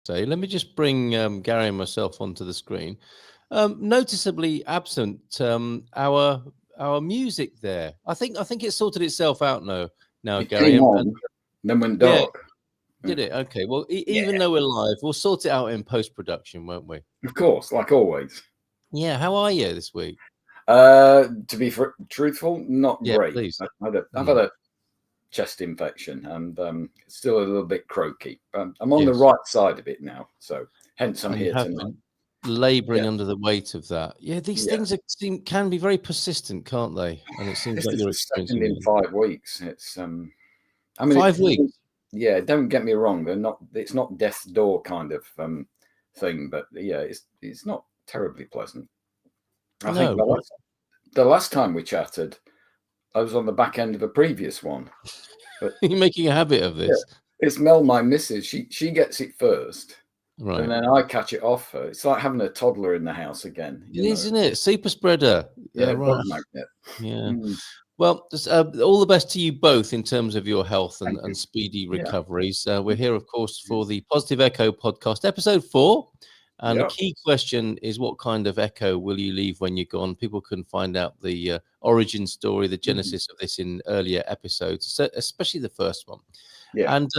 say. Let me just bring Gary and myself onto the screen. Noticeably absent our music there. I think it sorted itself out now, It Gary. came And on, then went yeah, dark. did it? Okay. Well, Yeah, even though we're live, we'll sort it out in post production, won't we? of course, like always. Yeah. How are you this week? To be truthful, not Yeah, great. please. I've had a chest infection and it's still a little bit croaky. I'm on the Yes. right side of it now, so hence I'm And you here have tonight. been labouring Yeah, under the weight of that. Yeah, these yeah. things can be very persistent, can't they? And it seems This like is you're the second experiencing in one. 5 weeks. It's I mean, 5 weeks. yeah. Don't get me wrong. They're not. It's not death's door kind of thing, but yeah, it's not terribly pleasant. I think No. the last time we chatted, I was on the back end of a previous one, but You're making a habit of yeah, this. it's Mel, my missus. She gets it first, and Right. then I catch it off her. It's like having a toddler in the house again, It is, isn't it? Super spreader. Yeah, Right. bug magnet. Yeah. Mm, Well, all the best to you both in terms of your health thank and you. speedy Yeah. recoveries. We're here, of course, for the Positive Echo podcast, episode 4. And the Yeah. key question is, what kind of echo will you leave when you're gone? People can find out the origin story, the genesis of this in earlier episodes, so especially the first one. Yeah. And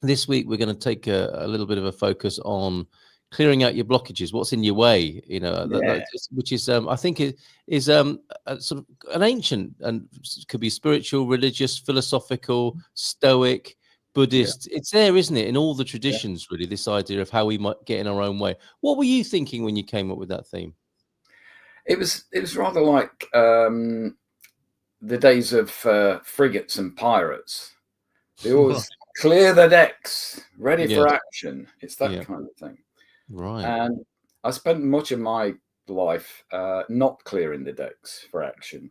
this week, we're going to take a little bit of a focus on clearing out your blockages, what's in your way, Yeah. which is, I think, is a sort of an ancient and could be spiritual, religious, philosophical, Stoic, Buddhist. It's there, isn't it, in all the Yeah. traditions, really, this idea of how we might get in our own way. What were you thinking when you came up with that theme? It was rather like the days of frigates and pirates. They always clear the decks, ready for Yes. action. It's that Yeah. kind of thing. Right. And I spent much of my life not clearing the decks for action.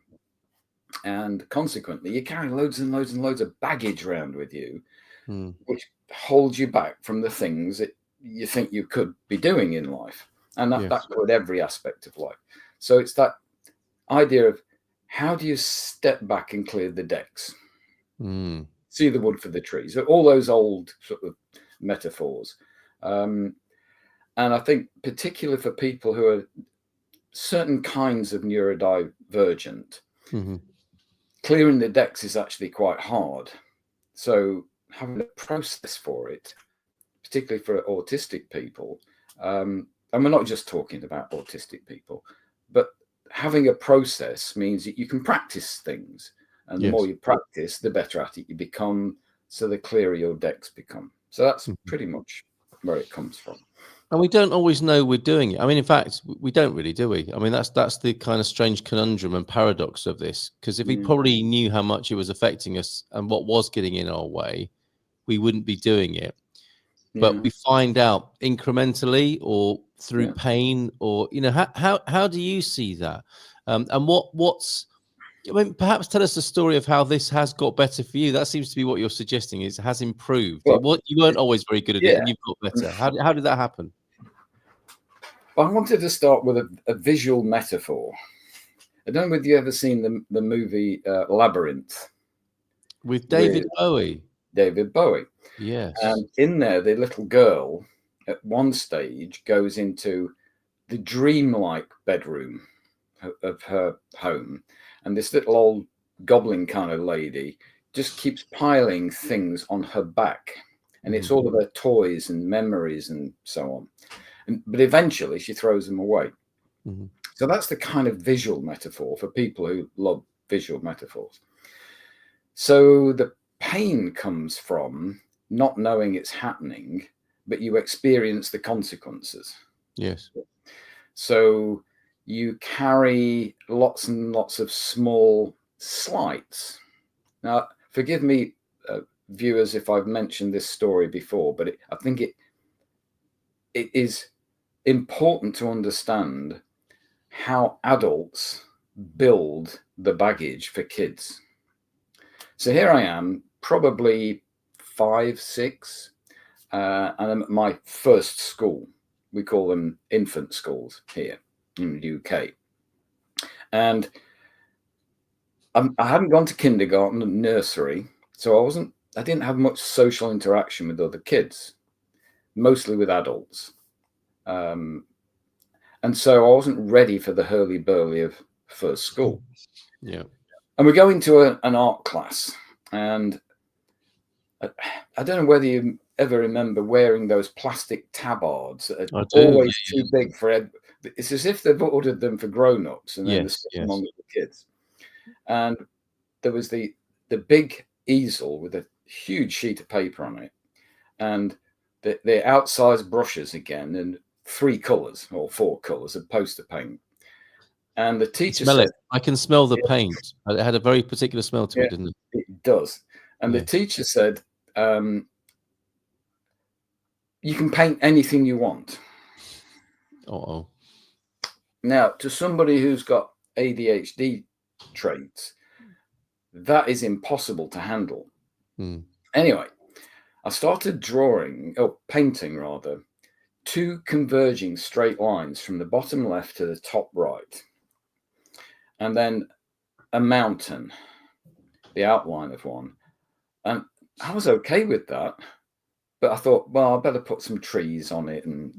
And consequently, you carry loads and loads and loads of baggage around with you, Hmm. which holds you back from the things that you think you could be doing in life. And that Yes. covered every aspect of life. So it's that idea of how do you step back and clear the decks? Hmm. See the wood for the trees, all those old sort of metaphors. And I think particularly for people who are certain kinds of neurodivergent, Mm-hmm. clearing the decks is actually quite hard. So having a process for it, particularly for autistic people, and we're not just talking about autistic people, but having a process means that you can practice things. And the more Yes. you practice, the better at it you become. So the clearer your decks become. So that's pretty much where it comes from. And we don't always know we're doing it. I mean, in fact, we don't really, do we? I mean, that's the kind of strange conundrum and paradox of this. Because if we probably knew how much it was affecting us and what was getting in our way, we wouldn't be doing it. But we find out incrementally or through pain, or how do you see that? And what's I mean, perhaps tell us the story of how this has got better for you. That seems to be what you're suggesting. Is it has improved. Well, You weren't always very good at it, yeah. and you've got better. How did that happen? I wanted to start with a visual metaphor. I don't know whether you ever seen the movie Labyrinth With David Bowie. David Bowie. Yes. And in there, the little girl at one stage goes into the dreamlike bedroom of her home. And this little old goblin kind of lady just keeps piling things on her back. And it's all of her toys and memories and so on. But eventually she throws them away. So that's the kind of visual metaphor for people who love visual metaphors. So the pain comes from not knowing it's happening, but you experience the consequences. Yes. So you carry lots and lots of small slights. Now, forgive me, viewers, if I've mentioned this story before, but I think it is important to understand how adults build the baggage for kids. So here I am, probably 5, 6, and I'm at my first school. We call them infant schools here in the UK. And I hadn't gone to kindergarten and nursery, so I didn't have much social interaction with other kids. mostly with adults. And so I wasn't ready for the hurly-burly of first school. Yeah. And we go into an art class, and I don't know whether you ever remember wearing those plastic tabards that are always too big for. It's as if they've ordered them for grown-ups, and then they're stuck among the kids. And there was the big easel with a huge sheet of paper on it, and the outsized brushes again, and 3 colours or 4 colours of poster paint. And the teacher said, I can smell the paint. It had a very particular smell to it, didn't it? It does. And the teacher said, you can paint anything you want. Uh-oh. Now, to somebody who's got ADHD traits, that is impossible to handle. Anyway, I started painting rather, 2 converging straight lines from the bottom left to the top right. And then a mountain, the outline of one. And I was okay with that. But I thought, well, I better put some trees on it, and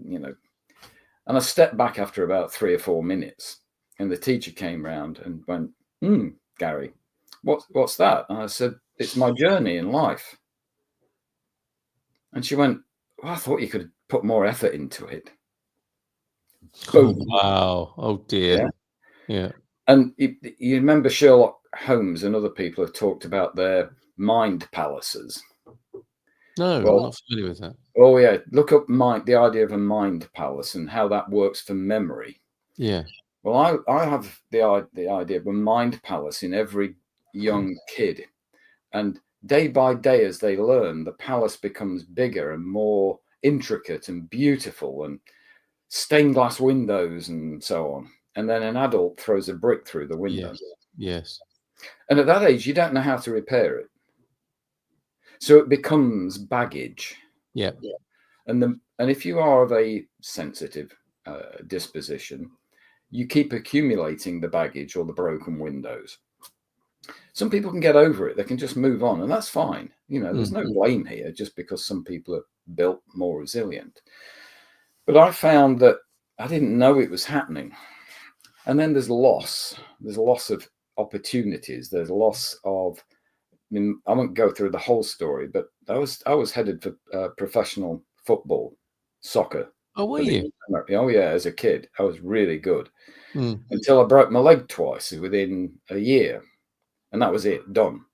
and I stepped back after about 3 or 4 minutes, and the teacher came round and went, Gary, what's that? And I said, it's my journey in life. And she went, well, I thought you could put more effort into it. Boom. Wow. Oh dear. Yeah. And you remember Sherlock Holmes and other people have talked about their mind palaces. No, I'm not familiar with that. Oh yeah, look up the idea of a mind palace and how that works for memory. Yeah. Well, I have the idea of a mind palace in every young kid, and day by day as they learn, the palace becomes bigger and more intricate and beautiful, and stained glass windows and so on. And then an adult throws a brick through the window. Yes. And at that age, you don't know how to repair it. So it becomes baggage. Yeah. And if you are of a sensitive disposition, you keep accumulating the baggage or the broken windows. Some people can get over it. They can just move on, and that's fine. There's no blame here just because some people are built more resilient. But I found that I didn't know it was happening. And then there's loss. There's a loss of opportunities. There's a loss of, I won't go through the whole story, but I was headed for professional football, soccer. Oh, were you? Oh, yeah. As a kid, I was really good until I broke my leg twice within a year. And that was it, done.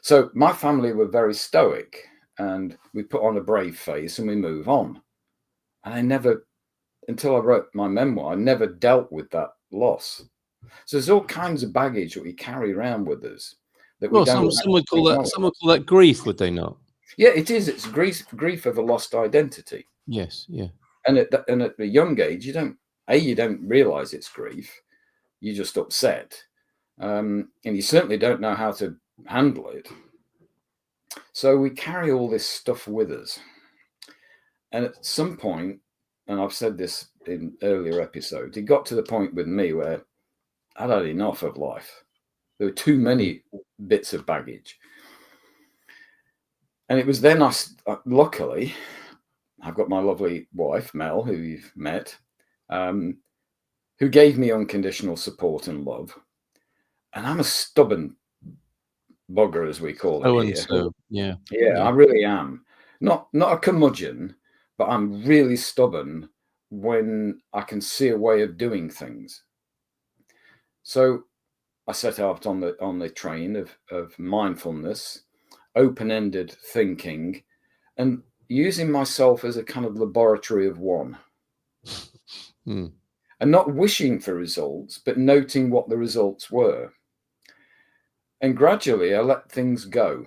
So my family were very stoic, and we put on a brave face and we move on. And I never, until I wrote my memoir, I never dealt with that loss. So there's all kinds of baggage that we carry around with us. That we don't. Some would call that grief, would they not? Yeah, it is. It's grief of a lost identity. Yes, yeah. And at a young age, you don't realize it's grief. You're just upset, and you certainly don't know how to handle it. So we carry all this stuff with us, and at some point, and I've said this in earlier episodes, it got to the point with me where I'd had enough of life. There were too many bits of baggage. And it was then luckily, I've got my lovely wife, Mel, who you've met, who gave me unconditional support and love. And I'm a stubborn bugger, as we call it here. So, yeah. Yeah, I really am. Not a curmudgeon, but I'm really stubborn when I can see a way of doing things. So I set out on the train of mindfulness, open-ended thinking, and using myself as a kind of laboratory of one. And not wishing for results, but noting what the results were. And gradually I let things go.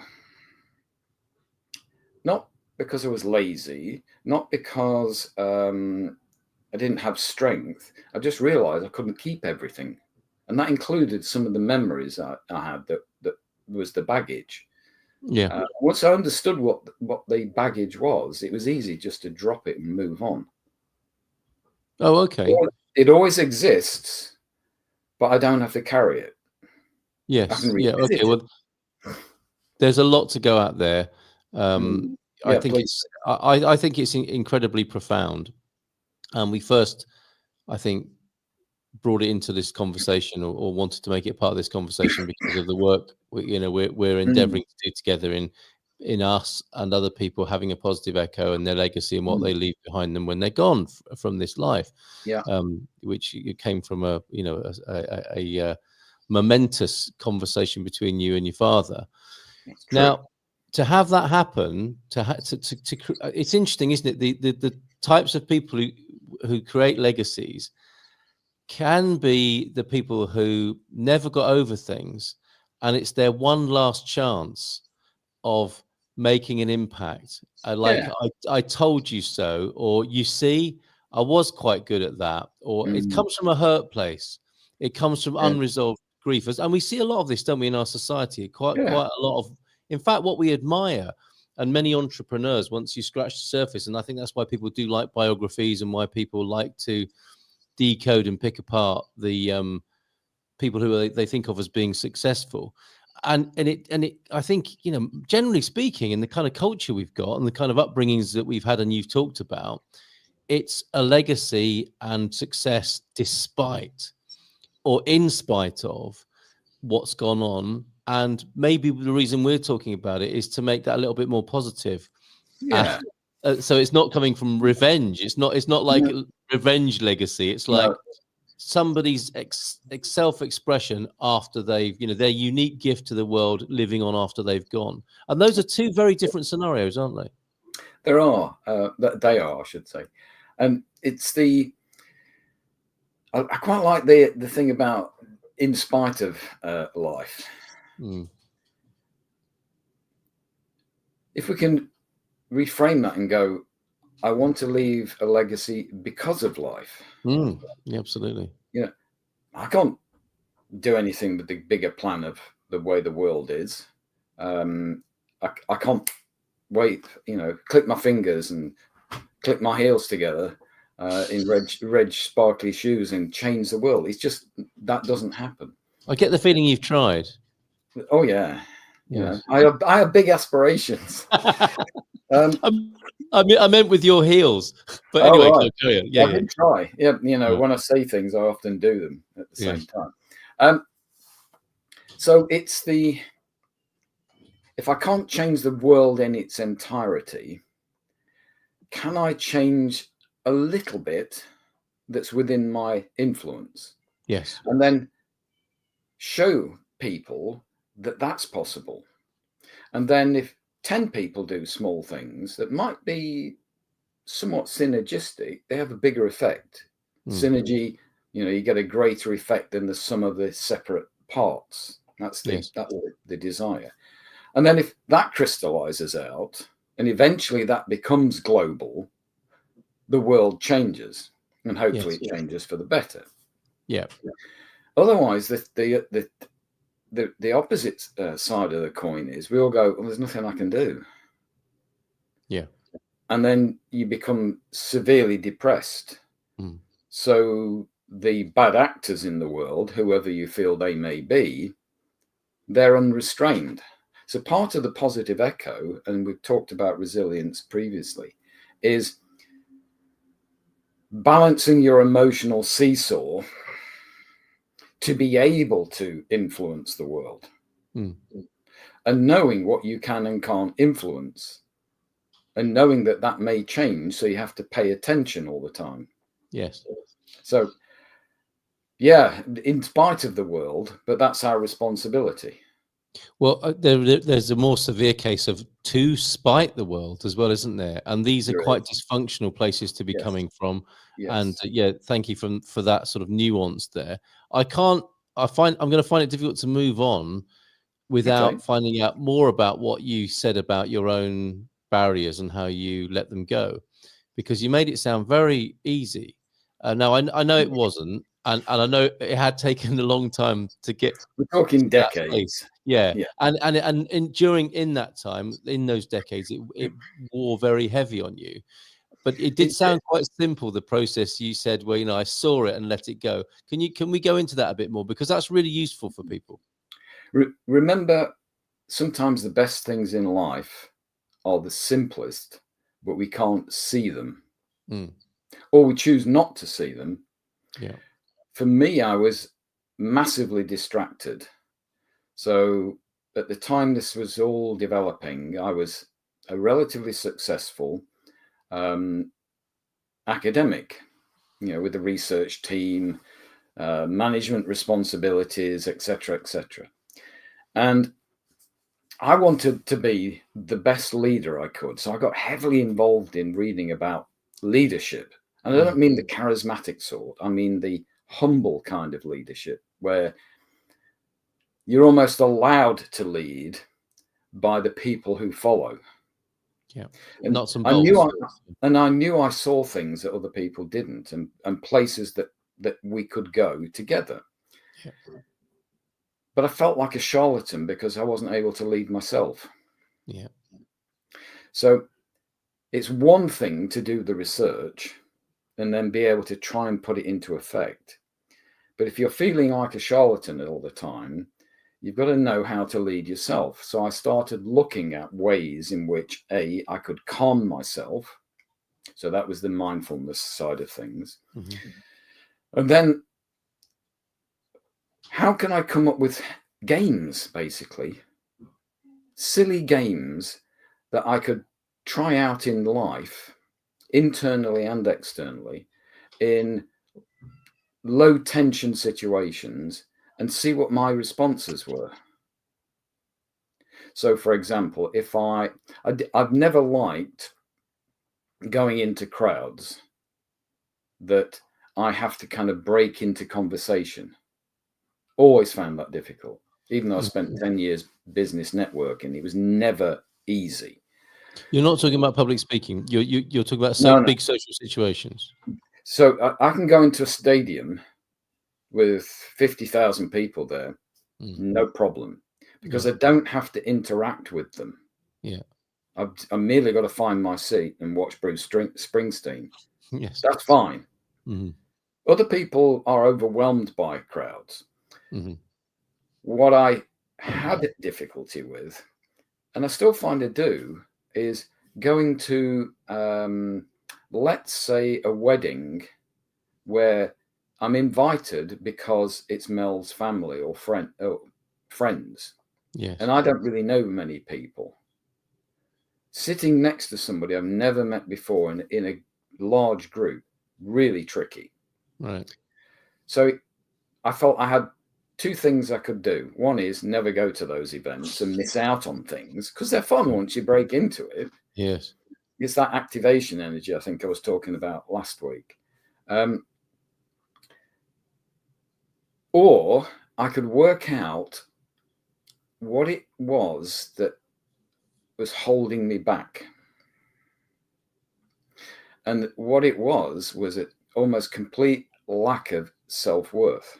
Not because I was lazy, not because I didn't have strength. I just realized I couldn't keep everything. And that included some of the memories I had that was the baggage. Yeah. Once I understood what the baggage was, it was easy just to drop it and move on. Oh, okay. It always exists, but I don't have to carry it. Yes. Yeah. Okay. Well, there's a lot to go out there. I think I think it's incredibly profound. And we first, I think, brought it into this conversation, or wanted to make it part of this conversation because of the work we're endeavoring to do together in us and other people having a positive echo and their legacy and what they leave behind them when they're gone from this life. Yeah. Which came from a momentous conversation between you and your father. Now, to have that happen, it's interesting, isn't it? The types of people who create legacies can be the people who never got over things, and it's their one last chance of making an impact. I told you so, or you see, I was quite good at that, or it comes from a hurt place. It comes from unresolved grief, and we see a lot of this, don't we, in our society? Quite a lot of, in fact, what we admire. And many entrepreneurs, once you scratch the surface, and I think that's why people do like biographies and why people like to decode and pick apart the people who they think of as being successful, and it I think, generally speaking, in the kind of culture we've got and the kind of upbringings that we've had and you've talked about, it's a legacy and success despite or in spite of what's gone on. And maybe the reason we're talking about it is to make that a little bit more positive. So it's not coming from revenge. It's not like revenge legacy. It's like somebody's self-expression after they've, their unique gift to the world, living on after they've gone. And those are two very different scenarios, aren't they? There are. They are, I should say. And it's I quite like the thing about in spite of life. If we can reframe that and go, I want to leave a legacy because of life. Yeah, absolutely. I can't do anything with the bigger plan of the way the world is. I can't wait, click my fingers and click my heels together in red sparkly shoes and change the world. It's just, that doesn't happen. I get the feeling you've tried. Oh yeah. Yes. I have big aspirations. I meant with your heels, but anyway, right. I can try. Yeah, when I say things, I often do them at the same time. So it's if I can't change the world in its entirety, can I change a little bit that's within my influence? Yes. And then show people that that's possible. And then if 10 people do small things that might be somewhat synergistic, they have a bigger effect. Synergy, you get a greater effect than the sum of the separate parts. That's the desire. And then if that crystallizes out and eventually that becomes global, the world changes, and hopefully it changes for the better. Yeah. Otherwise, the opposite side of the coin is we all go, well, there's nothing I can do. Yeah. And then you become severely depressed. So the bad actors in the world, whoever you feel they may be, they're unrestrained. So part of the positive echo, and we've talked about resilience previously, is balancing your emotional seesaw to be able to influence the world, and knowing what you can and can't influence, and knowing that may change. So you have to pay attention all the time. Yes. So, yeah, in spite of the world, but that's our responsibility. Well, there's a more severe case of to spite the world as well, isn't there? And these are quite dysfunctional places to be coming from. And thank you for that sort of nuance there. I'm going to find it difficult to move on without finding out more about what you said about your own barriers and how you let them go, because you made it sound very easy. Now I know it wasn't, and I know it had taken a long time to get. We're talking decades. And during that time, in those decades, it wore very heavy on you. But it did sound quite simple, the process you said, where I saw it and let it go. Can we go into that a bit more, because that's really useful for people? Remember, sometimes the best things in life are the simplest, but we can't see them. Mm. Or we choose not to see them. Yeah. For me, I was massively distracted. So at the time this was all developing, I was a relatively successful academic, with a research team, management responsibilities, etc., etc. And I wanted to be the best leader I could. So I got heavily involved in reading about leadership. And I don't mean the charismatic sort. I mean the humble kind of leadership where you're almost allowed to lead by the people who follow. Yeah. And Nuts and I bolts. knew I saw things that other people didn't, and places that we could go together. Yeah. But I felt like a charlatan because I wasn't able to lead myself. Yeah. So it's one thing to do the research and then be able to try and put it into effect. But if you're feeling like a charlatan all the time, you've got to know how to lead yourself. So I started looking at ways in which, I could calm myself. So that was the mindfulness side of things. And then how can I come up with games, basically, silly games that I could try out in life, internally and externally, in low tension situations, and see what my responses were. So, for example, if I've never liked going into crowds that I have to kind of break into conversation. Always found that difficult. Even though I spent 10 years business networking, it was never easy. You're not talking about public speaking. You're talking about big social situations. So I can go into a stadium with 50,000 people there, no problem, because I don't have to interact with them. Yeah. I've merely got to find my seat and watch Bruce Springsteen. Yes. That's fine. Other people are overwhelmed by crowds. What I had difficulty with, and I still find I do, is going to, let's say, a wedding where I'm invited because it's Mel's family or friends. Yes. And I don't really know many people. Sitting next to somebody I've never met before in a large group, really tricky. Right. So I felt I had two things I could do. One is never go to those events and miss out on things because they're fun once you break into it. Yes. It's that activation energy I think I was talking about last week. Or I could work out what it was that was holding me back. And what it was an almost complete lack of self-worth.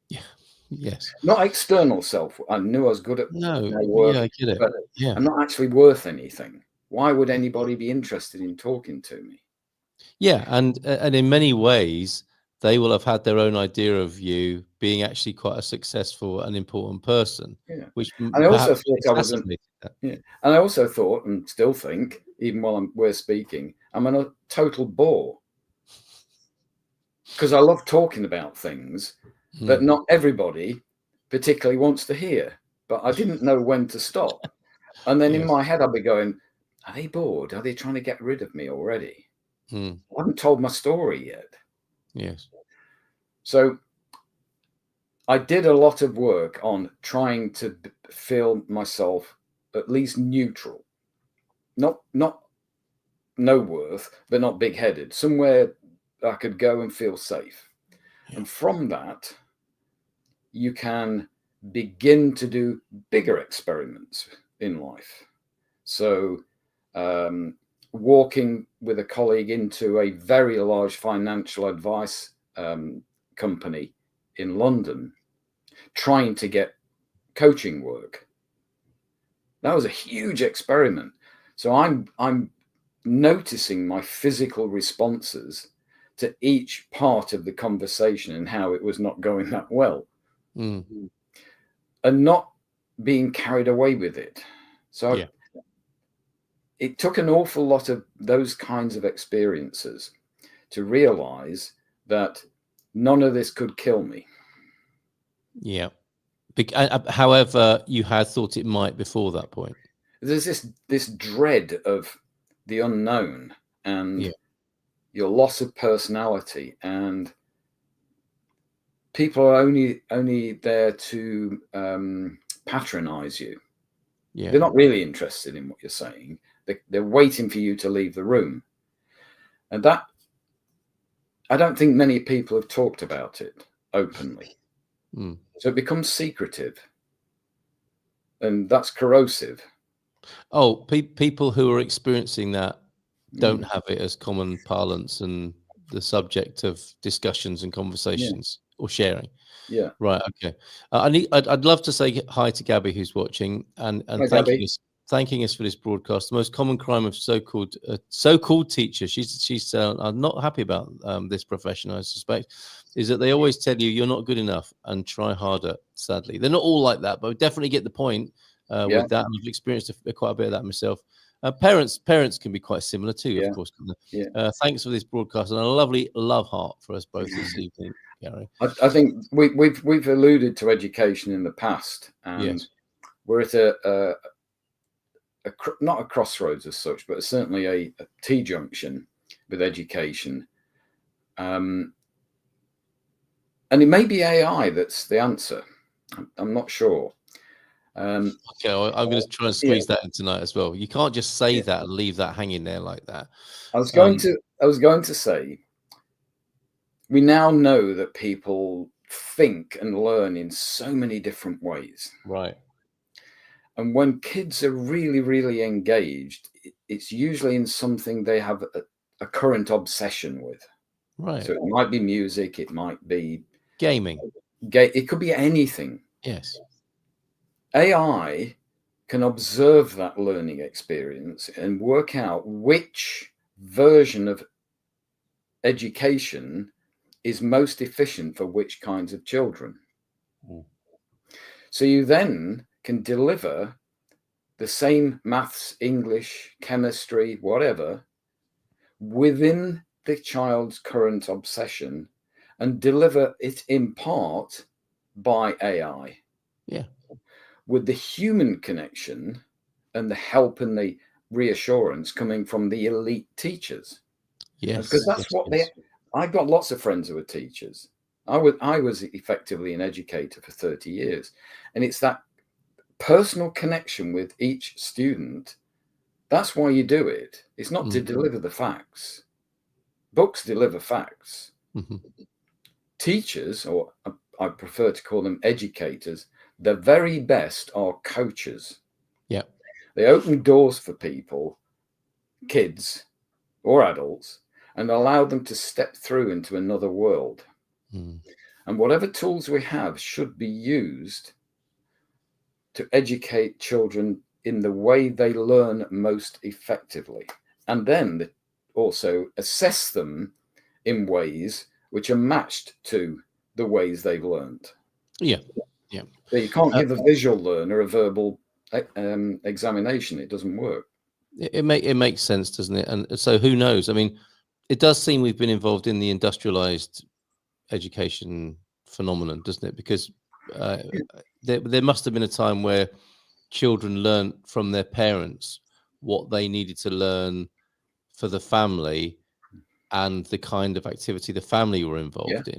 Yeah. Yes. Not external self. I knew I was good at my work, I get it. but I'm not actually worth anything. Why would anybody be interested in talking to me? Yeah, and in many ways, they will have had their own idea of you being actually quite a successful and important person. Yeah. Which and I also perhaps thought I was and I also thought, and still think, even while we're speaking, I'm a total bore. Because I love talking about things that not everybody particularly wants to hear. But I didn't know when to stop. And then in my head, I'd be going, are they bored? Are they trying to get rid of me already? I haven't told my story yet. Yes. So I did a lot of work on trying to feel myself at least neutral. Not no worth, but not big-headed. Somewhere I could go and feel safe. Yeah. And from that, you can begin to do bigger experiments in life. So walking with a colleague into a very large financial advice company in London, trying to get coaching work. That was a huge experiment. So I'm noticing my physical responses to each part of the conversation and how it was not going that well, and not being carried away with it. So it took an awful lot of those kinds of experiences to realize that none of this could kill me. Yeah. However, you had thought it might before that point. There's this dread of the unknown and your loss of personality, and people are only there to patronize you. Yeah. They're not really interested in what you're saying. They're waiting for you to leave the room. And that, I don't think many people have talked about it openly. So it becomes secretive. And that's corrosive. Oh, people who are experiencing that don't have it as common parlance and the subject of discussions and conversations or sharing. Yeah. Right. Okay. I'd love to say hi to Gabby, who's watching, and Hi, thanking us for this broadcast. The most common crime of so-called teachers. She's I'm not happy about this profession. I suspect is that they always tell you you're not good enough and try harder. Sadly, they're not all like that, but we definitely get the point with that. And I've experienced quite a bit of that myself. Parents can be quite similar too, of course. Thanks for this broadcast and a lovely love heart for us both this evening, Gary. I think we've alluded to education in the past, and we're at not a crossroads as such, but certainly a T-junction with education. And it may be AI that's the answer. I'm not sure. Okay, I'm going to try and squeeze that in tonight as well. You can't just say that and leave that hanging there like that. I was going to say, we now know that people think and learn in so many different ways. Right. And when kids are really, really engaged, it's usually in something they have a current obsession with. Right. So it might be music, it might be gaming. It could be anything. Yes. AI can observe that learning experience and work out which version of education is most efficient for which kinds of children. So you then can deliver the same maths, English, chemistry, whatever, within the child's current obsession and deliver it in part by AI. Yeah. With the human connection and the help and the reassurance coming from the elite teachers. Yes. Because that's I've got lots of friends who are teachers. I was effectively an educator for 30 years. And it's that personal connection with each student. That's why you do it. It's not to deliver the facts. Books deliver facts. Teachers, or I prefer to call them educators, the very best are coaches. Yeah. They open doors for people, kids or adults, and allow them to step through into another world. And whatever tools we have should be used to educate children in the way they learn most effectively. And then also assess them in ways which are matched to the ways they've learned. Yeah. Yeah. So you can't give a visual learner a verbal examination. It doesn't work. It makes sense, doesn't it? And so who knows? I mean, it does seem we've been involved in the industrialized education phenomenon, doesn't it? Because there must have been a time where children learned from their parents what they needed to learn for the family and the kind of activity the family were involved in,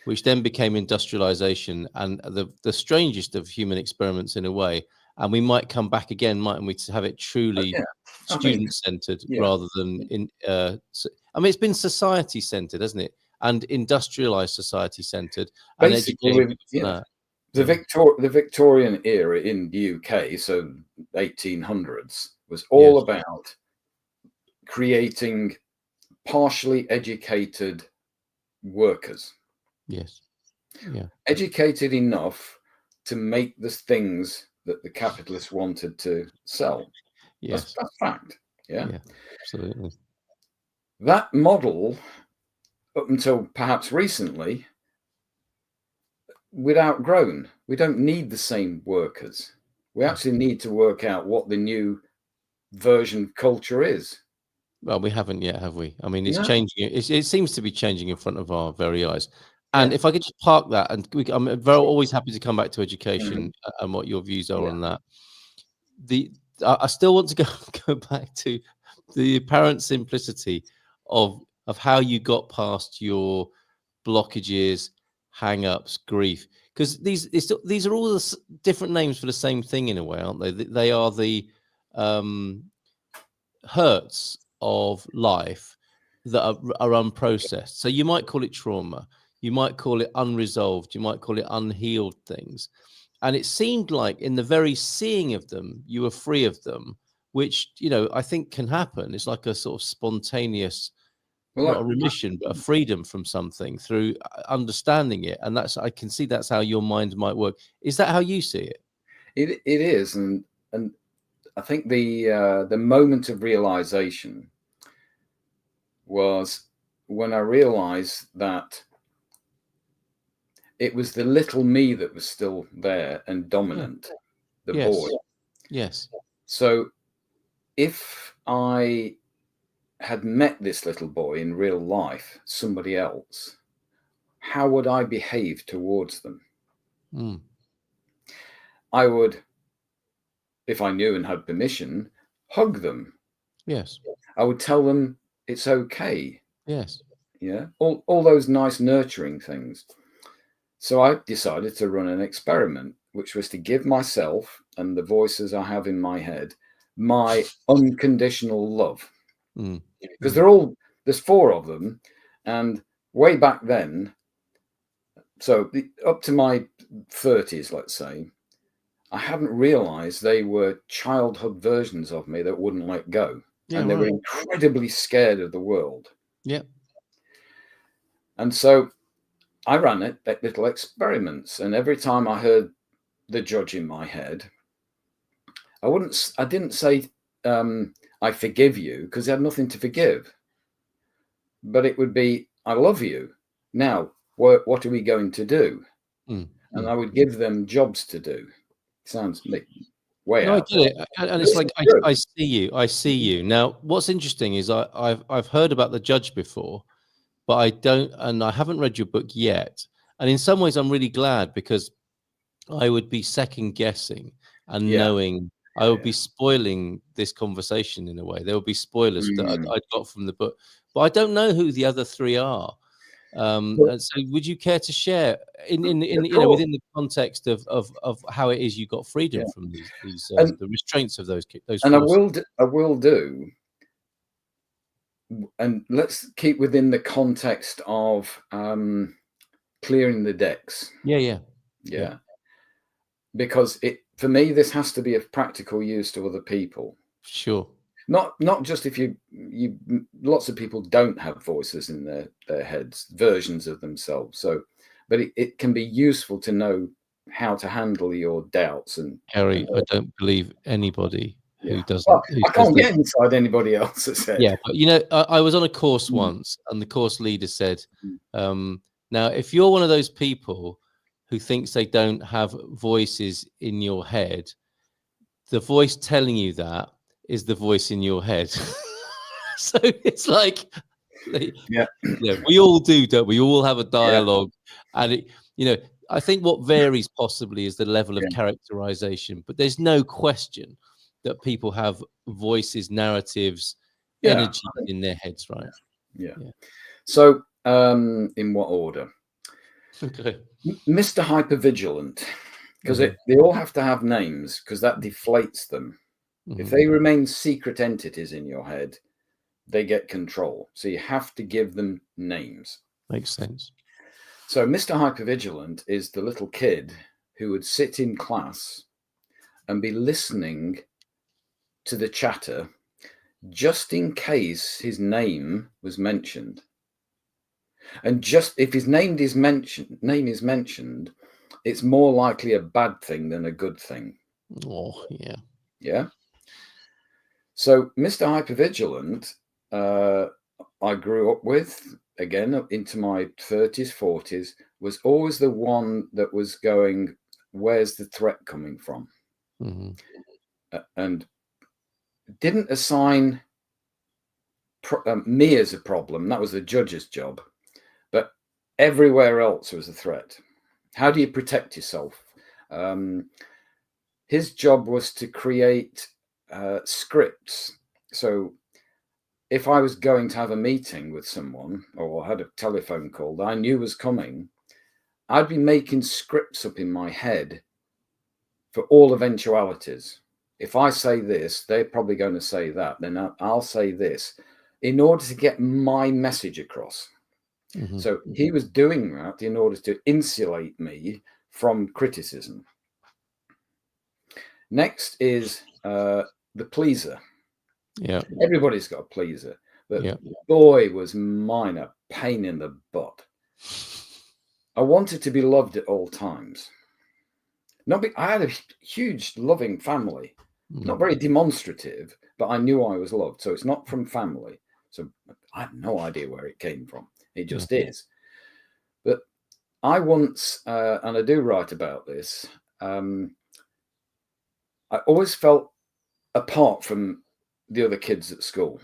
which then became industrialization and the strangest of human experiments in a way. And we might come back again, mightn't we, to have it truly student-centered rather than I mean, it's been society-centered, hasn't it? And industrialized society-centered. And basically, the Victorian era in the UK, so 1800s, was all about creating partially educated workers. Yes. Yeah. Educated enough to make the things that the capitalists wanted to sell. Yes. That's fact. Yeah, absolutely. That model, up until perhaps recently, we'd outgrown. We don't need the same workers. We actually need to work out what the new version culture is. Well, we haven't yet, have we? I mean, it's No. changing. It seems to be changing in front of our very eyes. And Yeah. if I could just park that, and I'm very Sure. always happy to come back to education and what your views are on that. I still want to go back to the apparent simplicity of how you got past your blockages, hang-ups, grief, because these are all different names for the same thing in a way, aren't they? They are the hurts of life that are unprocessed. So you might call it trauma, you might call it unresolved, you might call it unhealed things. And it seemed like in the very seeing of them, you were free of them, which, I think can happen. It's like a sort of spontaneous, not a remission, but a freedom from something through understanding it. And I can see that's how your mind might work. Is that how you see it? It is. And I think the moment of realization was when I realized that it was the little me that was still there and dominant, the boy. Yes. So if I had met this little boy in real life, somebody else, how would I behave towards them? I would, if I knew and had permission, hug them. Yes. I would tell them it's okay. Yes. Yeah. All those nice nurturing things. So I decided to run an experiment, which was to give myself and the voices I have in my head my unconditional love. Because there's 4 of them. And way back then, so up to my 30s, let's say, I hadn't realized they were childhood versions of me that wouldn't let go. And they were incredibly scared of the world. Yeah. And so I ran it, little experiments. And every time I heard the judge in my head, I didn't say, I forgive you, because they had nothing to forgive. But it would be, I love you. Now, what are we going to do? And I would give them jobs to do. Sounds way out. I get it. And it's like, I see you. I see you. Now, what's interesting is I've heard about the judge before, but I haven't read your book yet. And in some ways, I'm really glad, because I would be second guessing and knowing I would be spoiling this conversation in a way. There would be spoilers that I'd got from the book, but I don't know who the other 3 are. And so would you care to share in within the context of how it is you got freedom from these the restraints of those and forces? I will do. And let's keep within the context of clearing the decks. Yeah. Because for me, this has to be of practical use to other people. Sure. Not just if you lots of people don't have voices in their heads, versions of themselves. So, but it can be useful to know how to handle your doubts. And Harry, I don't believe anybody who doesn't. Well, I can't get inside anybody else's head. Yeah, but I was on a course once, and the course leader said, now, if you're one of those people who thinks they don't have voices in your head, the voice telling you that is the voice in your head. So it's like, we all do, don't we? All have a dialogue, and I think what varies possibly is the level of characterization, but there's no question that people have voices, narratives, energy in their heads, right? Yeah. So, in what order? Okay. Mr. Hypervigilant, because they all have to have names, because that deflates them. If they remain secret entities in your head, they get control. So you have to give them names. Makes sense. So Mr. Hypervigilant is the little kid who would sit in class and be listening to the chatter just in case his name was mentioned. And just if his name is mentioned, it's more likely a bad thing than a good thing. Oh, yeah. Yeah. So Mr. Hypervigilant, I grew up with, again, into my 30s, 40s, was always the one that was going, where's the threat coming from? And didn't assign me as a problem. That was the judge's job. But everywhere else was a threat. How do you protect yourself? His job was to create scripts. So if I was going to have a meeting with someone or had a telephone call that I knew was coming, I'd be making scripts up in my head for all eventualities. If I say this, they're probably going to say that. Then I'll say this in order to get my message across. Mm-hmm. So he was doing that in order to insulate me from criticism. Next is the pleaser. Yeah. Everybody's got a pleaser. But boy, was mine a pain in the butt. I wanted to be loved at all times. I had a huge loving family, not very demonstrative, but I knew I was loved. So it's not from family. So I have no idea where it came from. It just is. But I once, and I do write about this, I always felt apart from the other kids at school.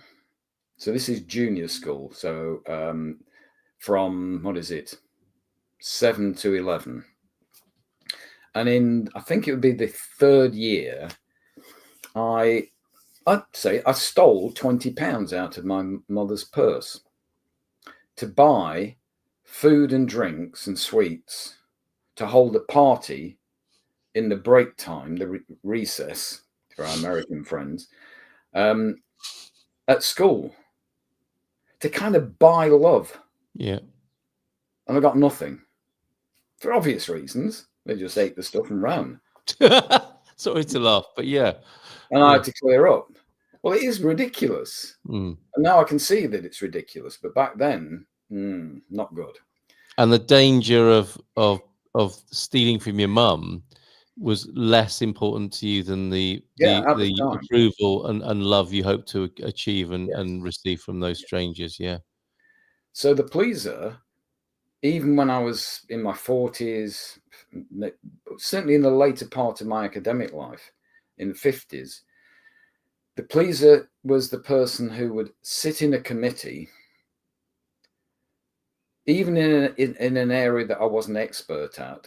So this is junior school. So from, 7 to 11. And I think it would be the third year, I'd say I stole £20 out of my mother's purse to buy food and drinks and sweets to hold a party in the break time, the recess for our American friends, at school to kind of buy love. Yeah. And I got nothing for obvious reasons. They just ate the stuff and ran. Sorry to laugh, but yeah. And I had to clear up. Well, it is ridiculous. And now I can see that it's ridiculous. But back then, not good. And the danger of stealing from your mum was less important to you than the approval and love you hope to achieve and receive from those strangers. Yeah. So the pleaser, even when I was in my 40s, certainly in the later part of my academic life, in the 50s, the pleaser was the person who would sit in a committee, even in an area that I wasn't expert at,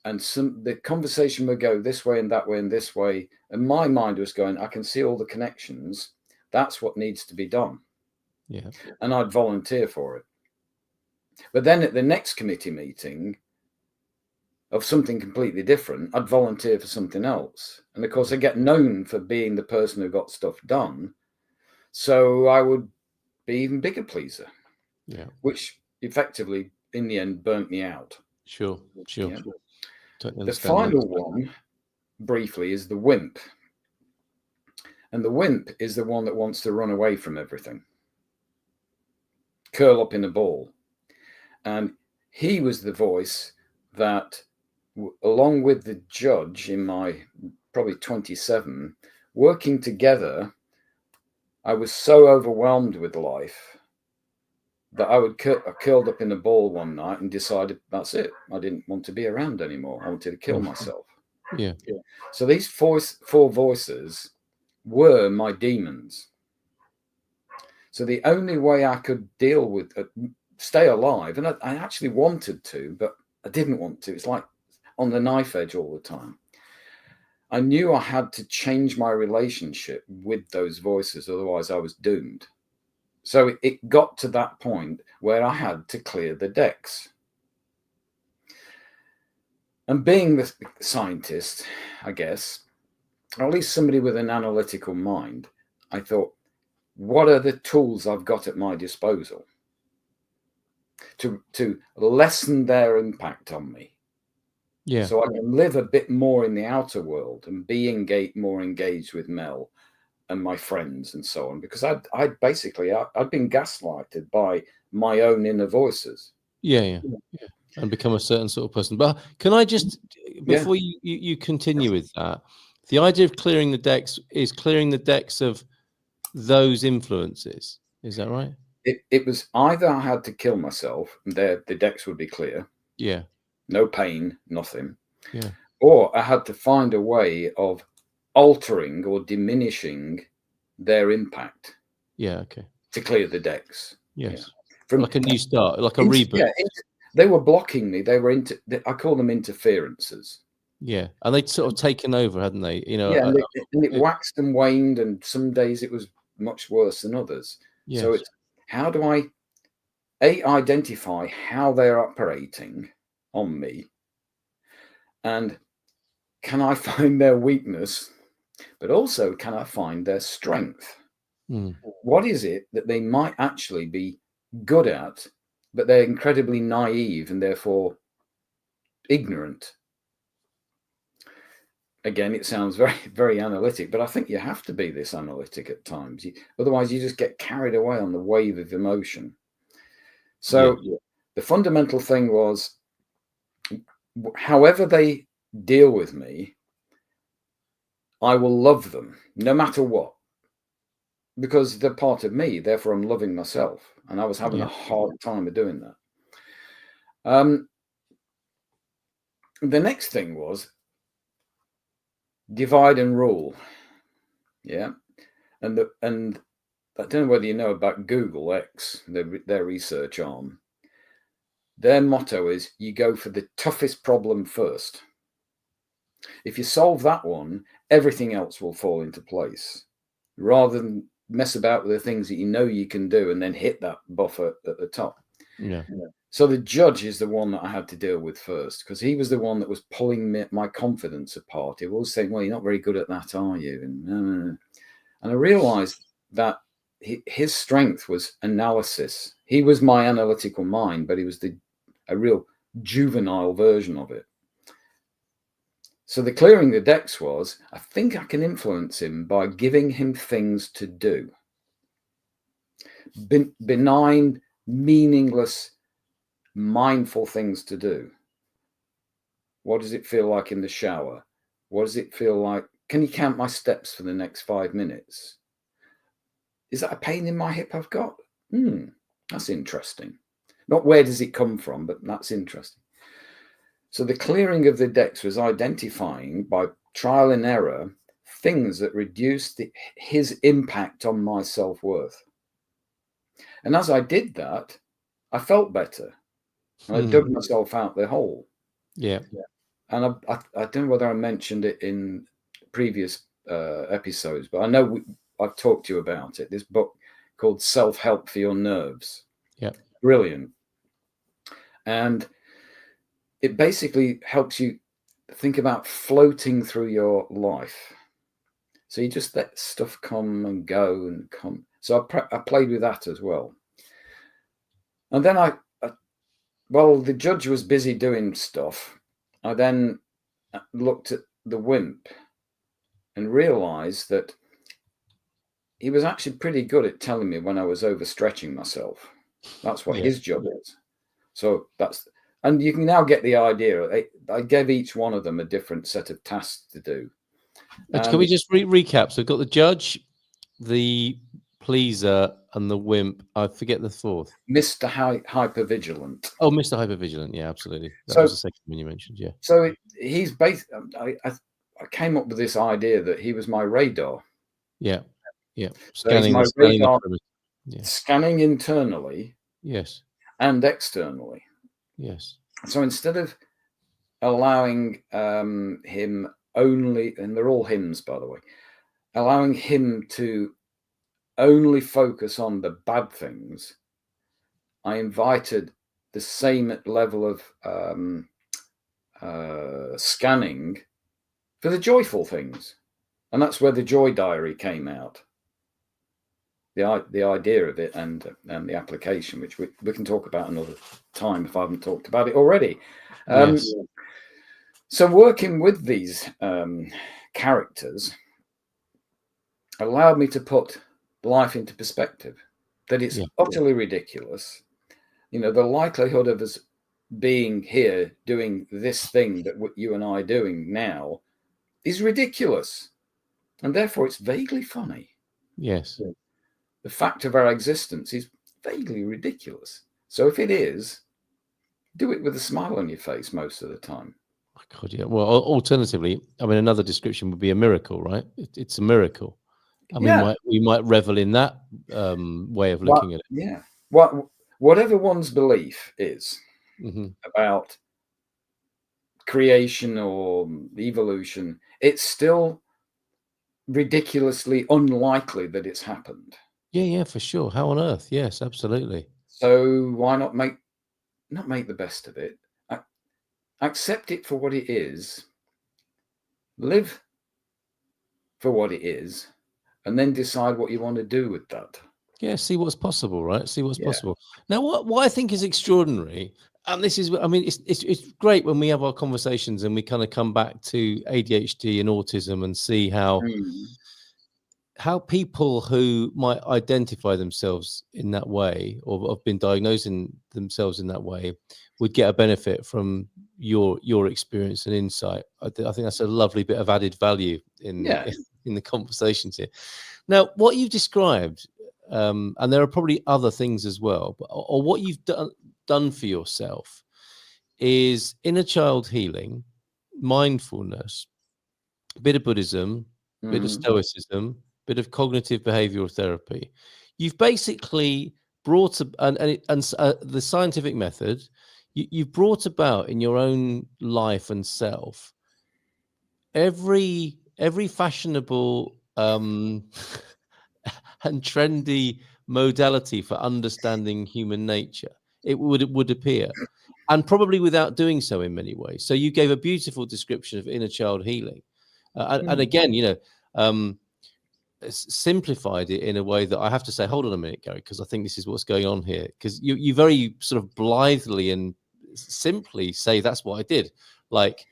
and the conversation would go this way and that way and this way, and my mind was going, I can see all the connections. That's what needs to be done. Yeah. And I'd volunteer for it. But then at the next committee meeting of something completely different, I'd volunteer for something else. And of course, I get known for being the person who got stuff done. So I would be even bigger pleaser, which effectively, in the end, burnt me out. Sure. Yeah. The final one, briefly, is the wimp. And the wimp is the one that wants to run away from everything, curl up in a ball. And he was the voice that, along with the judge in my probably 27, working together, I was so overwhelmed with life that I curled up in a ball one night and decided that's it. I didn't want to be around anymore. I wanted to kill myself. Yeah. So these four voices were my demons. So the only way I could deal with stay alive, and I actually wanted to, but I didn't want to. It's like on the knife edge all the time. I knew I had to change my relationship with those voices, otherwise I was doomed. So it got to that point where I had to clear the decks. And being the scientist, I guess, or at least somebody with an analytical mind, I thought, what are the tools I've got at my disposal to lessen their impact on me? Yeah. So I can live a bit more in the outer world and be more engaged with Mel and my friends and so on, because I'd been gaslighted by my own inner voices. Yeah. And become a certain sort of person. But can I just, before you continue with that, the idea of clearing the decks is clearing the decks of those influences. Is that right? It was either I had to kill myself and the decks would be clear. Yeah. No pain, nothing. Yeah. Or I had to find a way of altering or diminishing their impact. Yeah. Okay. To clear the decks. Yes. From like a new start, like a reboot. They were blocking me. They were I call them interferences. Yeah, and they'd sort of taken over, hadn't they? You know. Yeah, and it waxed and waned, and some days it was much worse than others. Yes. So it's how do I identify how they're operating on me, and can I find their weakness, but also can I find their strength? What is it that they might actually be good at, but they're incredibly naive and therefore ignorant? Again, it sounds very, very analytic, but I think you have to be this analytic at times. Otherwise, you just get carried away on the wave of emotion. So the fundamental thing was, however they deal with me, I will love them no matter what, because they're part of me. Therefore, I'm loving myself. And I was having a hard time of doing that. The next thing was divide and rule. Yeah. And I don't know whether you know about Google X, their research arm. Their motto is you go for the toughest problem first. If you solve that one, everything else will fall into place, rather than mess about with the things that you know you can do and then hit that buffer at the top. Yeah. So the judge is the one that I had to deal with first, because he was the one that was pulling my confidence apart. He was saying, well, you're not very good at that, are you? And I realized that his strength was analysis. He was my analytical mind, but he was a real juvenile version of it. So the clearing the decks was, I think I can influence him by giving him things to do. Benign, meaningless, mindful things to do. What does it feel like in the shower? What does it feel like? Can you count my steps for the next 5 minutes? Is that a pain in my hip I've got? That's interesting. Not where does it come from, but that's interesting. So the clearing of the decks was identifying by trial and error things that reduced his impact on my self-worth. And as I did that, I felt better. And I dug myself out the hole. Yeah. And I don't know whether I mentioned it in previous episodes, but I know I've talked to you about it. This book called Self-Help for Your Nerves. Yeah. Brilliant. And it basically helps you think about floating through your life. So you just let stuff come and go and come. So I played with that as well. And then while the judge was busy doing stuff, I then looked at the wimp and realized that he was actually pretty good at telling me when I was overstretching myself. That's what his job is. So and you can now get the idea. I gave each one of them a different set of tasks to do. Can we just recap? So we've got the judge, the pleaser, and the wimp. I forget the fourth. Mr. Hypervigilant. Oh, Mr. Hypervigilant. Yeah, absolutely. That was the second one you mentioned. Yeah. So he's I came up with this idea that he was my radar. Yeah. Yeah. Scanning internally. Yes. And externally. Yes. So instead of allowing him only, and they're all hymns, by the way, allowing him to only focus on the bad things, I invited the same level of scanning for the joyful things. And that's where the joy diary came out. The idea of it and the application, which we can talk about another time if I haven't talked about it already. Yes. So working with these characters allowed me to put life into perspective, that it's utterly ridiculous. You know, the likelihood of us being here doing this thing that you and I are doing now is ridiculous. And therefore it's vaguely funny. Yes. The fact of our existence is vaguely ridiculous. So if it is, do it with a smile on your face most of the time. Oh, God, yeah. Well, alternatively, I mean, another description would be a miracle, right? It's a miracle. And we might revel in that way of looking at it. Yeah. Whatever one's belief is about creation or evolution, it's still ridiculously unlikely that it's happened. Yeah, for sure. How on earth? Yes, absolutely. So why not make the best of it? Accept it for what it is. Live for what it is, and then decide what you want to do with that. Yeah, see what's possible, right? See what's possible. Now, what I think is extraordinary, and this is, I mean, it's great when we have our conversations and we kind of come back to ADHD and autism and see how people who might identify themselves in that way or have been diagnosing themselves in that way would get a benefit from your experience and insight. I think that's a lovely bit of added value in the conversations here. Now, what you've described, and there are probably other things as well, or what you've done for yourself is inner child healing, mindfulness, a bit of Buddhism, a bit of Stoicism, bit of cognitive behavioral therapy. You've basically brought the scientific method. You've brought about in your own life and self every fashionable and trendy modality for understanding human nature. It would appear, and probably without doing so in many ways. So you gave a beautiful description of inner child healing, and again, simplified it in a way that I have to say, hold on a minute, Gary, because I think this is what's going on here. Because you very sort of blithely and simply say that's what I did. Like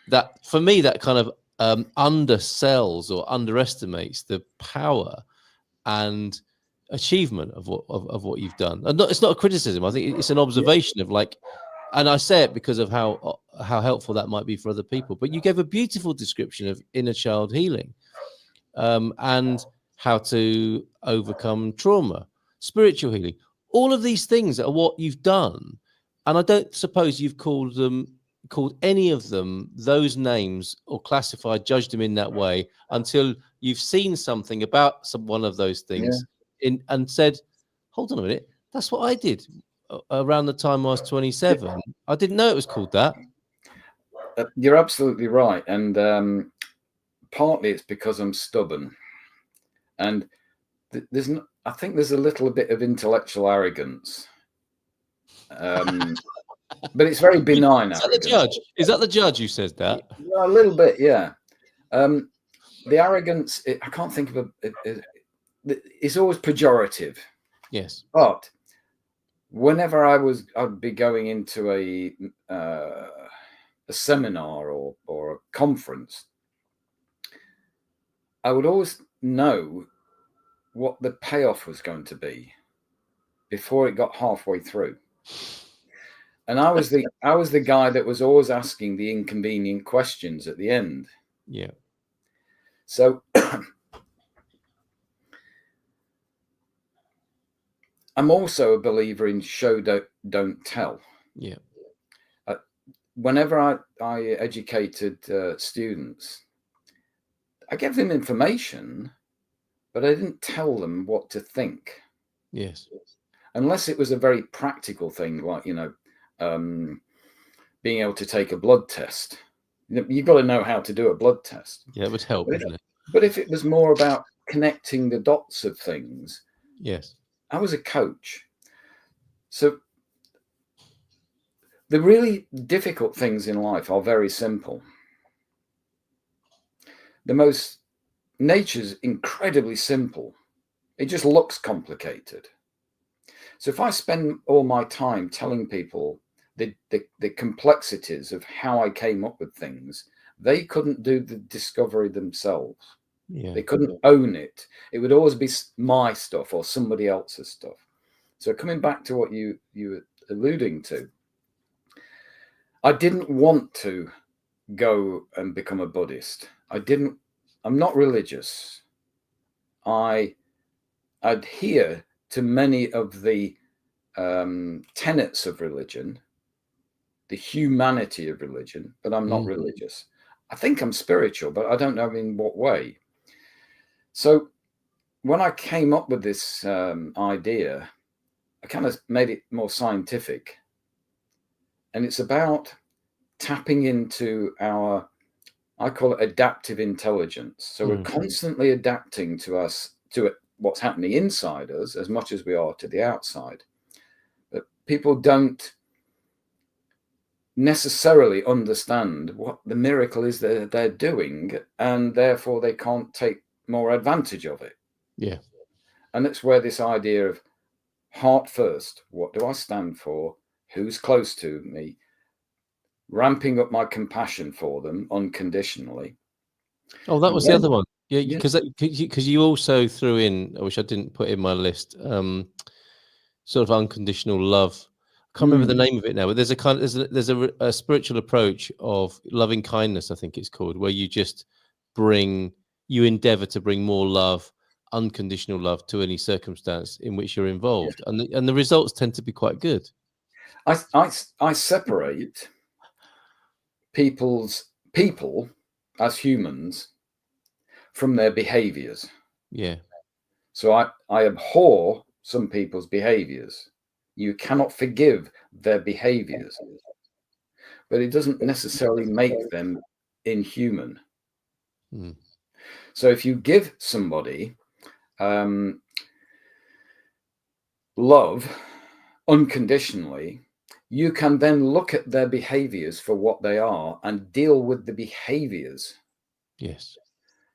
that, for me, that kind of undersells or underestimates the power and achievement of what you've done. And it's not a criticism. I think it's an observation of like, and I say it because of how helpful that might be for other people. But you gave a beautiful description of inner child healing. And how to overcome trauma, spiritual healing, all of these things are what you've done. And I don't suppose you've called any of them those names or judged them in that way until you've seen something about one of those things and said, hold on a minute, that's what I did around the time I was 27. I didn't know it was called that. You're absolutely right. And partly it's because I'm stubborn, and I think there's a little bit of intellectual arrogance, but it's very benign. Is that the judge? Is that the judge who says that? A little bit, yeah. The arrogance, I can't think of it's always pejorative. Yes. But whenever I'd be going into a seminar or a conference, I would always know what the payoff was going to be before it got halfway through. And I was the guy that was always asking the inconvenient questions at the end. Yeah. So I'm also a believer in show, don't tell. Yeah. Whenever I educated students, I gave them information, but I didn't tell them what to think. Yes. Unless it was a very practical thing, like, being able to take a blood test. You've got to know how to do a blood test. Yeah, it would help, wouldn't it? But if it was more about connecting the dots of things, yes, I was a coach. So the really difficult things in life are very simple. Nature's incredibly simple. It just looks complicated. So if I spend all my time telling people the complexities of how I came up with things, they couldn't do the discovery themselves. Yeah. They couldn't own it. It would always be my stuff or somebody else's stuff. So coming back to what you were alluding to, I didn't want to go and become a Buddhist. I'm not religious. I adhere to many of the tenets of religion, the humanity of religion, but I'm not religious. I think I'm spiritual, but I don't know in what way. So when I came up with this idea, I kind of made it more scientific. And it's about tapping into our, I call it adaptive intelligence. So we're constantly adapting to what's happening inside us as much as we are to the outside. But people don't necessarily understand what the miracle is that they're doing, and therefore they can't take more advantage of it. Yeah. And that's where this idea of heart first, what do I stand for? Who's close to me? Ramping up my compassion for them unconditionally. Oh, that was the other one. Yeah, because you also threw in, which I didn't put in my list, sort of unconditional love. I can't remember the name of it now, but there's a spiritual approach of loving kindness, I think it's called, where you just you endeavor to bring more love, unconditional love to any circumstance in which you're involved, and the results tend to be quite good. I separate people as humans from their behaviors. Yeah. So I abhor some people's behaviors. You cannot forgive their behaviors, but it doesn't necessarily make them inhuman. So if you give somebody love unconditionally, you can then look at their behaviors for what they are and deal with the behaviors. Yes.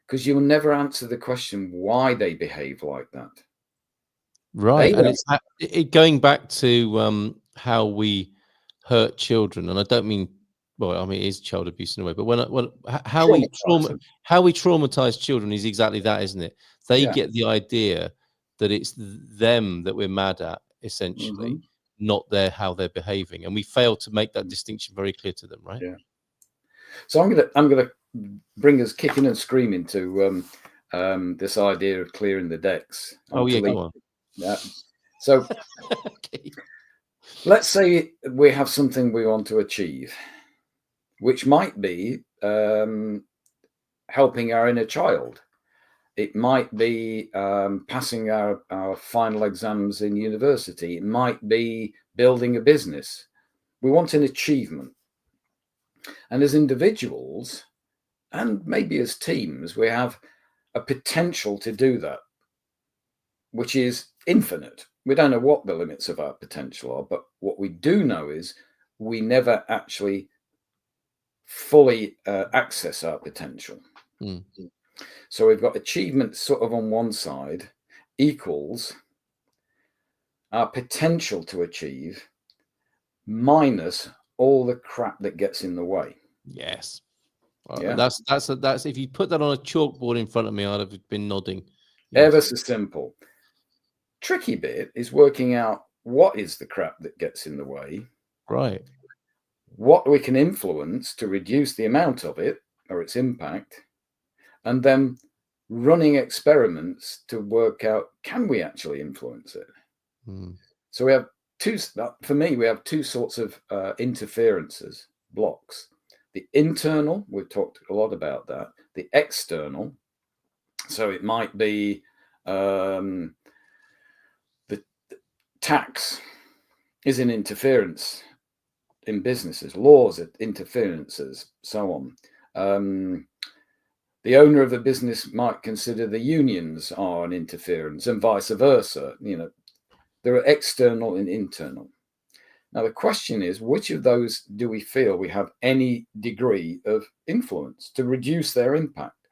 Because you'll never answer the question why they behave like that. Right. And it's going back to how we hurt children. And I don't mean, well, I mean, it is child abuse in a way, but how we traumatize children is exactly that, isn't it? They get the idea that it's them that we're mad at, essentially, not how they're behaving. And we fail to make that distinction very clear to them, right? Yeah. So I'm gonna bring us kicking and screaming to this idea of clearing the decks. Go on. Yeah. So let's say we have something we want to achieve, which might be helping our inner child. It might be passing our final exams in university. It might be building a business. We want an achievement. And as individuals, and maybe as teams, we have a potential to do that, which is infinite. We don't know what the limits of our potential are, but what we do know is we never actually fully access our potential. So we've got achievement sort of on one side equals our potential to achieve minus all the crap that gets in the way. Yes. That's if you put that on a chalkboard in front of me, I'd have been nodding. Yes. Ever so simple. Tricky bit is working out what is the crap that gets in the way. Right. What we can influence to reduce the amount of it or its impact, and then running experiments to work out, can we actually influence it? So we have we have two sorts of interferences, blocks. The internal, we've talked a lot about that. The external, so it might be the tax is an interference in businesses, laws are interferences, so on. The owner of a business might consider the unions are an interference and vice versa. You know, there are external and internal. Now, the question is, which of those do we feel we have any degree of influence to reduce their impact?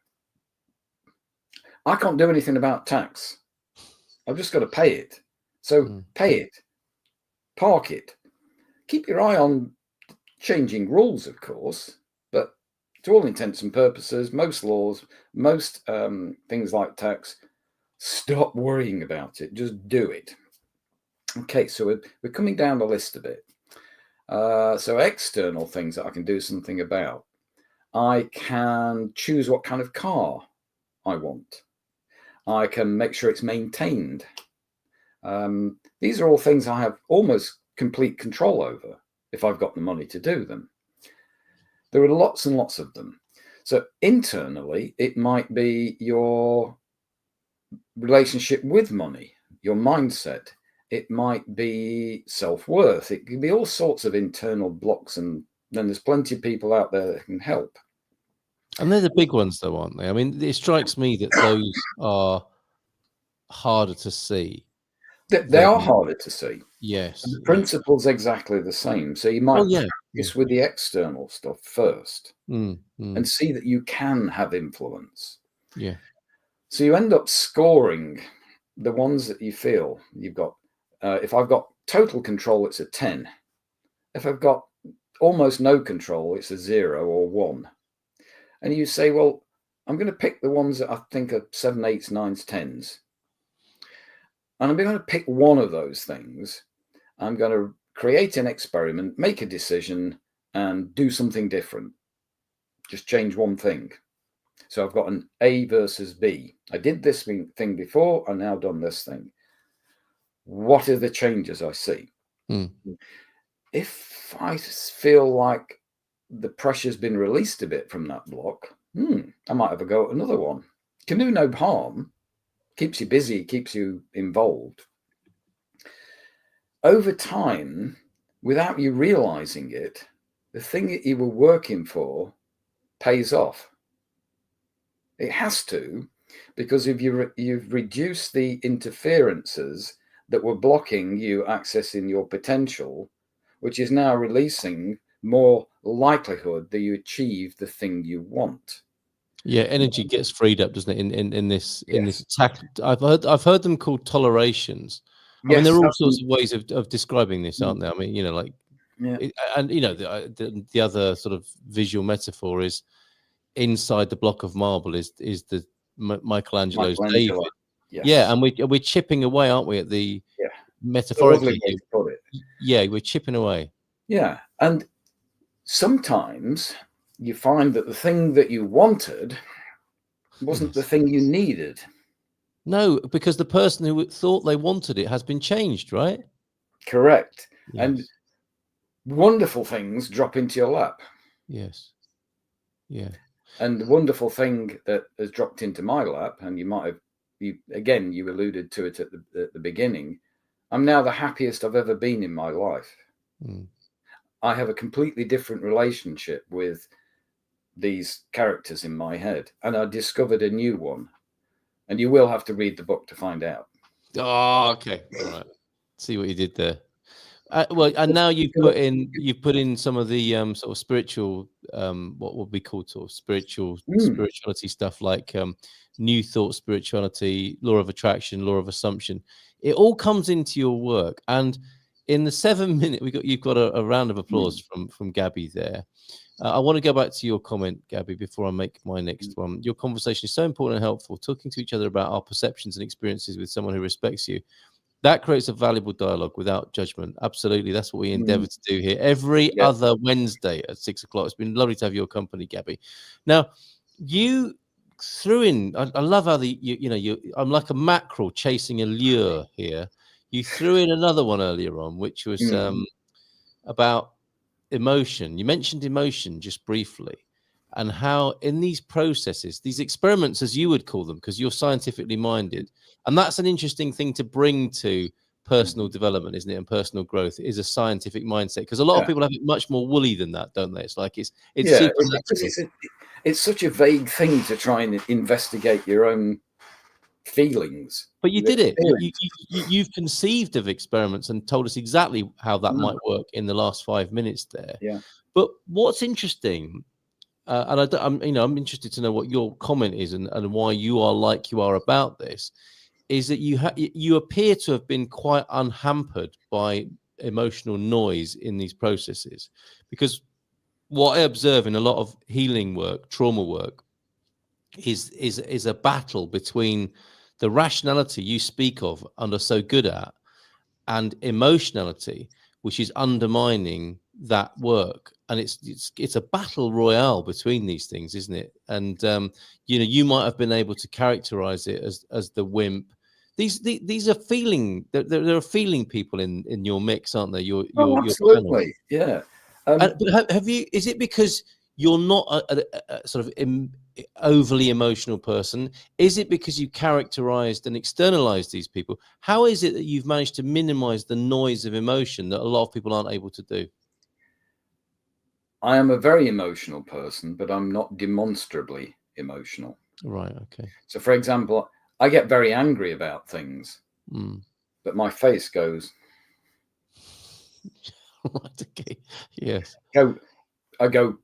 I can't do anything about tax. I've just got to pay it. So pay it, park it. Keep your eye on changing rules, of course, but to all intents and purposes, most laws, most things like tax, stop worrying about it. Just do it. Okay, so we're coming down the list a bit. So external things that I can do something about. I can choose what kind of car I want. I can make sure it's maintained. These are all things I have almost complete control over if I've got the money to do them. There are lots and lots of them. So internally, it might be your relationship with money, your mindset. It might be self-worth. It can be all sorts of internal blocks, and then there's plenty of people out there that can help. And they're the big ones, though, aren't they? I mean, it strikes me that those are harder to see. They are harder to see. Yes. And the principle's exactly the same. So you might practice with the external stuff first and see that you can have influence. Yeah. So you end up scoring the ones that you feel you've got. If I've got total control, it's a 10. If I've got almost no control, it's a 0 or 1. And you say, well, I'm going to pick the ones that I think are 7, 8s, 9s, 10s. And I'm going to pick one of those things. I'm going to create an experiment, make a decision, and do something different. Just change one thing. So I've got an A versus B. I did this thing before. I've now done this thing. What are the changes I see? If I feel like the pressure's been released a bit from that block, I might have a go at another one. Can do no harm. Keeps you busy, keeps you involved. Over time, without you realizing it, the thing that you were working for pays off. It has to, because if you've reduced the interferences that were blocking you accessing your potential, which is now releasing more likelihood that you achieve the thing you want. Yeah, energy gets freed up, doesn't it? In this attack, I've heard them called tolerations. I mean, there are all sorts of ways of describing this, aren't there? I mean, like, and the other sort of visual metaphor is inside the block of marble is the Michelangelo's David. Yes. Yeah, and we're chipping away, aren't we? At the metaphorically, way to put it. Yeah, we're chipping away. Yeah, and sometimes you find that the thing that you wanted wasn't the thing you needed. No, because the person who thought they wanted it has been changed, right? Correct. Yes. And wonderful things drop into your lap. Yes. Yeah. And the wonderful thing that has dropped into my lap, and you might have, you alluded to it at the beginning, I'm now the happiest I've ever been in my life. I have a completely different relationship with these characters in my head, and I discovered a new one. And you will have to read the book to find out. Oh, okay. All right. See what you did there. Well, and now you've put in some of the sort of spiritual, what would be called sort of spirituality stuff, like new thought spirituality, law of attraction, law of assumption. It all comes into your work, and in the 7 minute, you've got a round of applause from Gabby there. I want to go back to your comment, Gabby, before I make my next one. Your conversation is so important and helpful. Talking to each other about our perceptions and experiences with someone who respects you, that creates a valuable dialogue without judgment. Absolutely. That's what we endeavor to do here every other Wednesday at 6 o'clock. It's been lovely to have your company, Gabby. Now, you threw in, I love how I'm like a mackerel chasing a lure here. You threw in another one earlier on, which was about emotion. You mentioned emotion just briefly, and how in these processes, these experiments, as you would call them, because you're scientifically minded, and that's an interesting thing to bring to personal development, isn't it? And personal growth is a scientific mindset, because a lot of people have it much more woolly than that, don't they? It's like it's it's such a vague thing to try and investigate your own feelings. But you did it. You've conceived of experiments and told us exactly how that might work in the last 5 minutes there. Yeah. But what's interesting, and I'm interested to know what your comment is and why you are like you are about this, is that you appear to have been quite unhampered by emotional noise in these processes, because what I observe in a lot of healing work, trauma work, is a battle between the rationality you speak of and are so good at, and emotionality, which is undermining that work. And it's a battle royale between these things, isn't it? And you might have been able to characterize it as the wimp. These are feeling. There are feeling people in your mix, aren't there? Your absolutely, panel. yeah. But have you? Is it because you're not a sort of overly emotional person? Is it because you characterized and externalized these people? How is it that you've managed to minimize the noise of emotion that a lot of people aren't able to do? I am a very emotional person, but I'm not demonstrably emotional. Right. Okay. So, for example, I get very angry about things, but my face goes. Right. Okay. Yes. I go.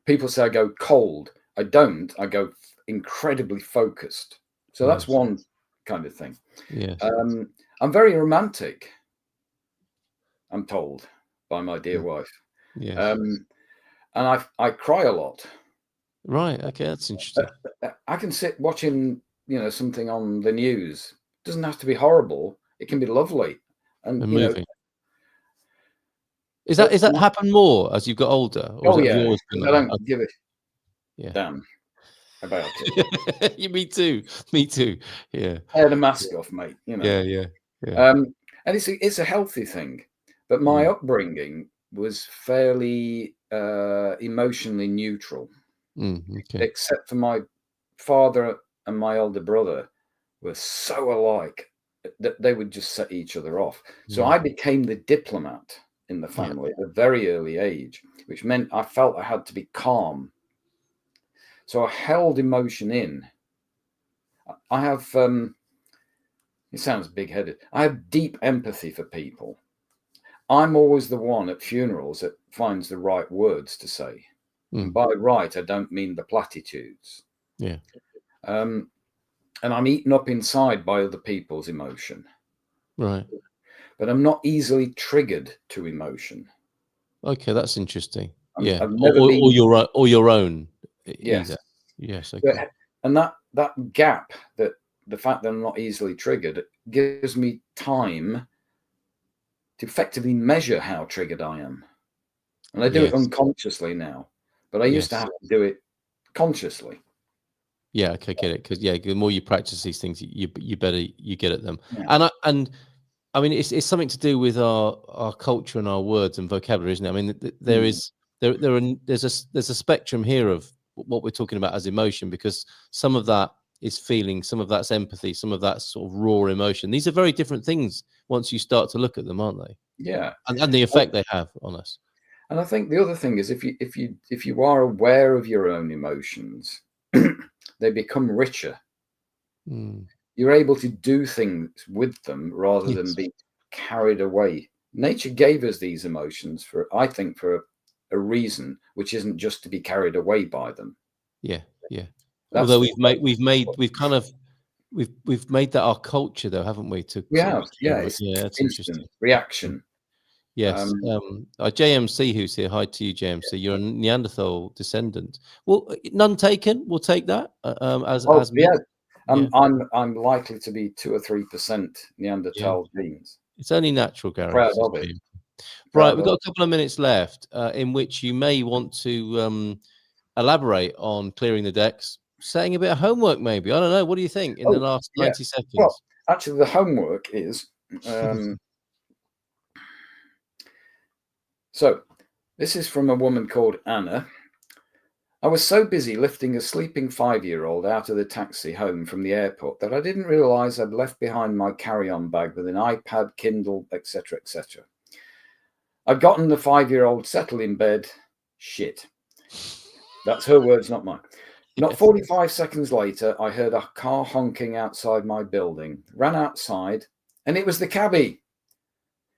People say I go cold. I don't. I go incredibly focused. So that's one kind of thing. Yes. I'm very romantic, I'm told by my dear wife. Yes. And I cry a lot. Right. Okay. That's interesting. I can sit watching, something on the news. It doesn't have to be horrible. It can be lovely. And moving. Is that happened more as you've got older? Or have you always been like that? I don't give a damn about it. Me too. Me too. Yeah. Tear the mask off, mate. Yeah. And it's a healthy thing. But my upbringing was fairly emotionally neutral, except for my father and my older brother were so alike that they would just set each other off. So I became the diplomat in the family at a very early age, which meant I felt I had to be calm. So I held emotion in. I have, it sounds big-headed, I have deep empathy for people. I'm always the one at funerals that finds the right words to say. And by right, I don't mean the platitudes. Yeah. And I'm eaten up inside by other people's emotion. Right. But I'm not easily triggered to emotion. Okay, that's interesting. I've or your own. Yes. Either. Yes. Okay. And that gap, that the fact that I'm not easily triggered, gives me time to effectively measure how triggered I am. And I do it unconsciously now, but I used to have to do it consciously. Yeah, okay, get it. Because the more you practice these things, you better you get at them. Yeah. And I mean, it's something to do with our culture and our words and vocabulary, isn't it? I mean, there's a spectrum here of what we're talking about as emotion, because some of that is feeling, some of that's empathy, some of that's sort of raw emotion. These are very different things once you start to look at them, aren't they? Yeah. And the effect they have on us. And I think the other thing is, if you are aware of your own emotions, they become richer. You're able to do things with them rather than be carried away. Nature gave us these emotions for a reason, which isn't just to be carried away by them. Yeah. Although we've made that our culture, though, haven't we? It's instant reaction. Yes. JMC, who's here. Hi to you, JMC. You're a Neanderthal descendant. Well, none taken. We'll take that as me. I'm likely to be 2 or 3% Neanderthal genes. It's only natural, Gary. Proud of it. Right, we've got a couple of minutes left in which you may want to elaborate on clearing the decks, saying a bit of homework, maybe. I don't know. What do you think in the last 90 seconds? Well, actually, the homework is... So, this is from a woman called Anna. I was so busy lifting a sleeping 5-year-old out of the taxi home from the airport that I didn't realize I'd left behind my carry-on bag with an iPad, Kindle, etc., etc. I'd gotten the 5-year-old settled in bed. Shit. That's her words, not mine. Not 45 seconds later, I heard a car honking outside my building, ran outside, and it was the cabbie.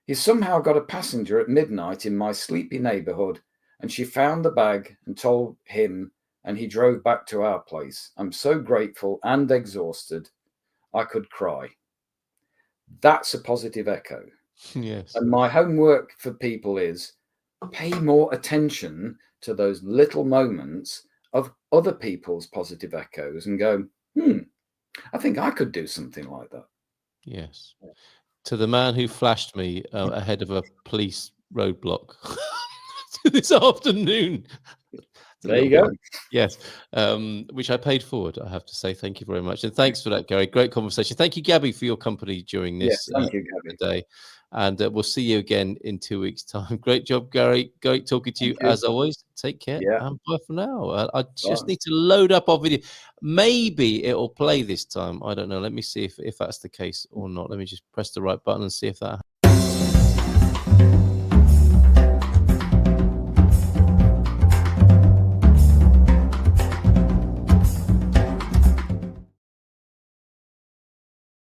He somehow got a passenger at midnight in my sleepy neighborhood, and she found the bag and told him, and he drove back to our place. I'm so grateful and exhausted, I could cry. That's a positive echo. Yes. And my homework for people is pay more attention to those little moments of other people's positive echoes and go, I think I could do something like that. Yes. To the man who flashed me ahead of a police roadblock this afternoon. There you go. Yes. Which I paid forward, I have to say. Thank you very much. And thanks for that, Gary. Great conversation. Thank you, Gabby, for your company during this thank you, Gabby. day. And we'll see you again in 2 weeks' time. Great job, Gary. Great talking to you as always. Take care and bye for now. I just need to load up our video. Maybe it'll play this time. I don't know. Let me see if that's the case or not. Let me just press the right button and see if that happens.